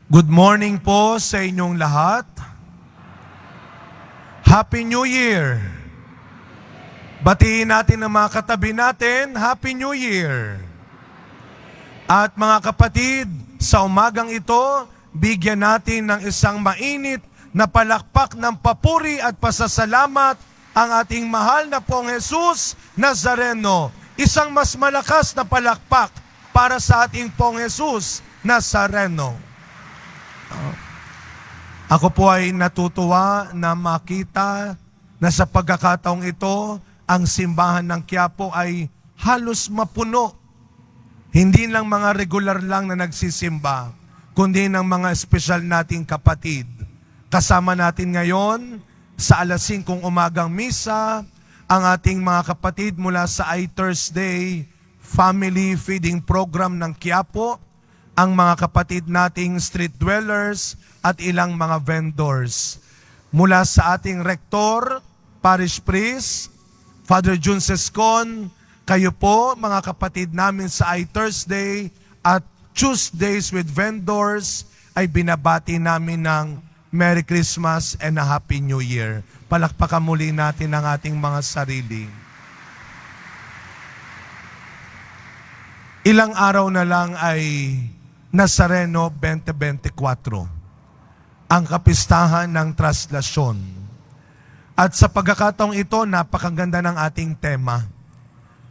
Good morning po sa inyong lahat. Happy New Year! Batiin natin ang mga katabi natin, Happy New Year! At mga kapatid, sa umagang ito, bigyan natin ng isang mainit na palakpak ng papuri at pasasalamat ang ating mahal na pong Jesus Nazareno. Isang mas malakas na palakpak para sa ating pong Jesus Nazareno. Ako po ay natutuwa na makita na sa pagkakataong ito, ang simbahan ng Quiapo ay halos mapuno. Hindi lang mga regular lang na nagsisimba, kundi ng mga espesyal nating kapatid. Kasama natin ngayon sa alas 5 umagang misa, ang ating mga kapatid mula sa iThursday Family Feeding Program ng Quiapo, ang mga kapatid nating street dwellers at ilang mga vendors. Mula sa ating rektor, parish priest, Father Jun Sescon, kayo po mga kapatid namin sa iThursday at Tuesdays with vendors ay binabati namin ng Merry Christmas and a Happy New Year. Palakpakan muli natin ang ating mga sarili. Ilang araw na lang ay Nazareno 2024, ang kapistahan ng traslasyon. At sa pagkakataong ito, napakaganda ng ating tema.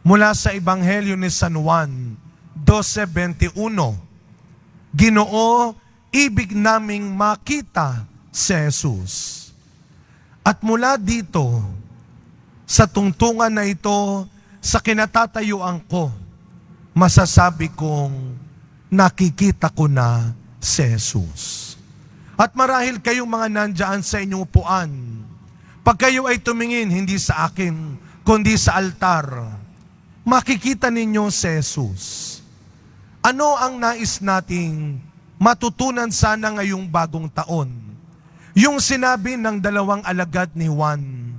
Mula sa Ebanghelyo ni San Juan 12:21, Ginoo, ibig naming makita si Jesus. At mula dito, sa tungtungan na ito, sa kinatatayuan ko, masasabi kong nakikita ko na si Jesus. At marahil kayong mga nandyan sa inyong upuan, pag kayo ay tumingin hindi sa akin, kundi sa altar, makikita ninyo si Jesus. Ano ang nais nating matutunan sana ngayong bagong taon? Yung sinabi ng dalawang alagad ni Juan,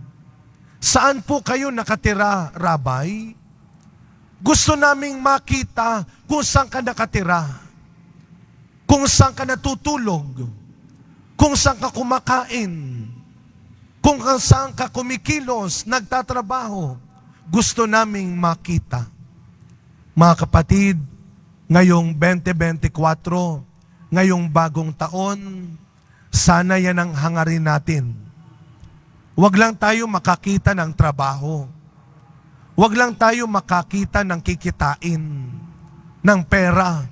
saan po kayo nakatira, Rabay? Gusto naming makita kung saan ka nakatira, kung saan ka natutulog, kung saan ka kumakain, kung saan ka kumikilos, nagtatrabaho. Gusto naming makita. Mga kapatid, ngayong 2024, ngayong bagong taon, sana yan ang hangarin natin. Huwag lang tayo makakita ng trabaho. Huwag lang tayo makakita ng kikitain, ng pera,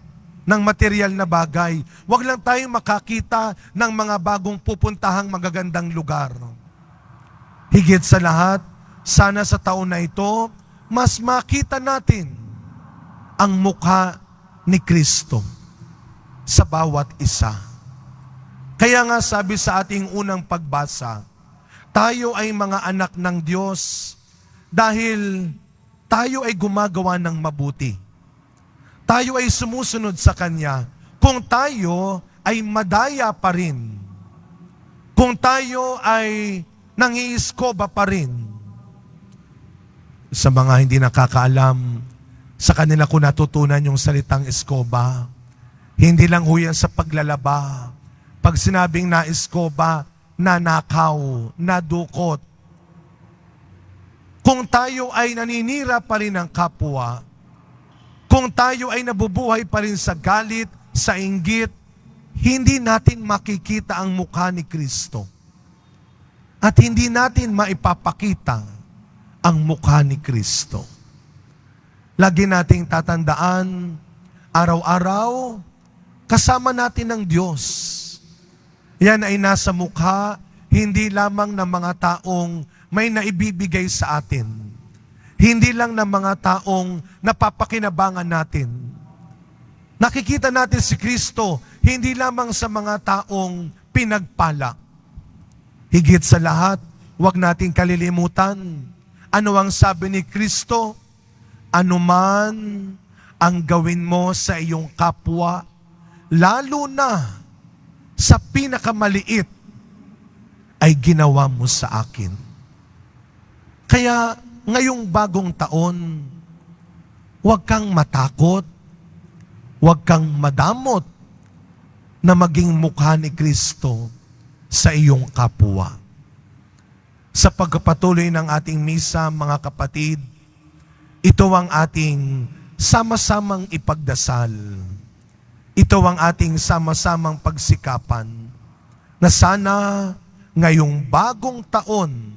ng material na bagay. Huwag lang tayo makakita ng mga bagong pupuntahang magagandang lugar. Higit sa lahat, sana sa taon na ito, mas makita natin ang mukha ni Kristo sa bawat isa. Kaya nga sabi sa ating unang pagbasa, tayo ay mga anak ng Diyos, dahil tayo ay gumagawa ng mabuti. Tayo ay sumusunod sa Kanya. Kung tayo ay madaya pa rin. Kung tayo ay nangiiskoba pa rin. Sa mga hindi nakakaalam, sa kanila ko natutunan yung salitang eskoba. Hindi lang ho yan sa paglalaba. Pag sinabing na eskoba, nanakaw, nadukot. Kung tayo ay naninira pa rin ng kapwa, kung tayo ay nabubuhay pa rin sa galit, sa inggit, hindi natin makikita ang mukha ni Kristo. At hindi natin maipapakita ang mukha ni Kristo. Lagi nating tatandaan, araw-araw, kasama natin ang Diyos. Yan ay nasa mukha, hindi lamang ng mga taong may naibibigay sa atin. Hindi lang ng mga taong napapakinabangan natin. Nakikita natin si Kristo, hindi lamang sa mga taong pinagpala. Higit sa lahat, huwag nating kalilimutan. Ano ang sabi ni Kristo? Anuman ang gawin mo sa iyong kapwa, lalo na sa pinakamaliit, ay ginawa mo sa akin. Kaya ngayong bagong taon, huwag kang matakot, huwag kang madamot na maging mukha ni Kristo sa iyong kapwa. Sa pagpapatuloy ng ating misa, mga kapatid, ito ang ating sama-samang ipagdasal. Ito ang ating sama-samang pagsikapan na sana ngayong bagong taon,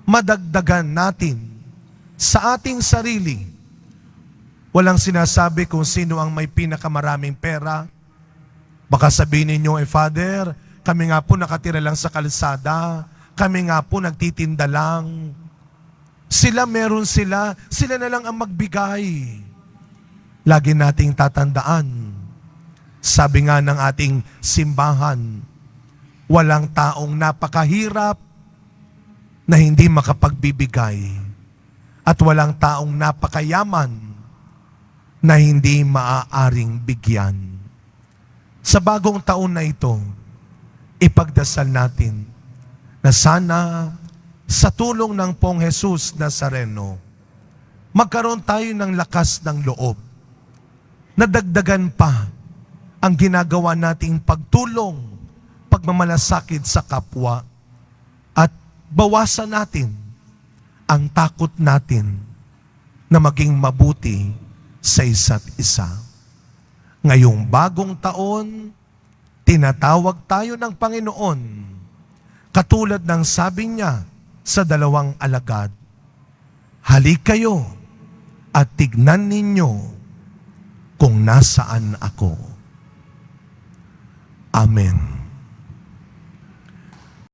madagdagan natin sa ating sarili. Walang sinasabi kung sino ang may pinakamaraming pera. Baka sabihin ninyo, Father, kami nga po nakatira lang sa kalsada, kami nga po nagtitinda lang. Sila meron sila na lang ang magbigay. Lagi nating tatandaan, sabi nga ng ating simbahan, walang taong napakahirap na hindi makapagbibigay at walang taong napakayaman na hindi maaaring bigyan. Sa bagong taon na ito, ipagdasal natin na sana sa tulong ng Pong Jesus Nazareno, magkaroon tayo ng lakas ng loob, nadagdagan pa ang ginagawa nating pagtulong, pagmamalasakit sa kapwa, at bawasan natin ang takot natin na maging mabuti sa isa't isa. Ngayong bagong taon, tinatawag tayo ng Panginoon, katulad ng sabi niya sa 2 alagad, halik kayo at tignan ninyo kung nasaan ako. Amen.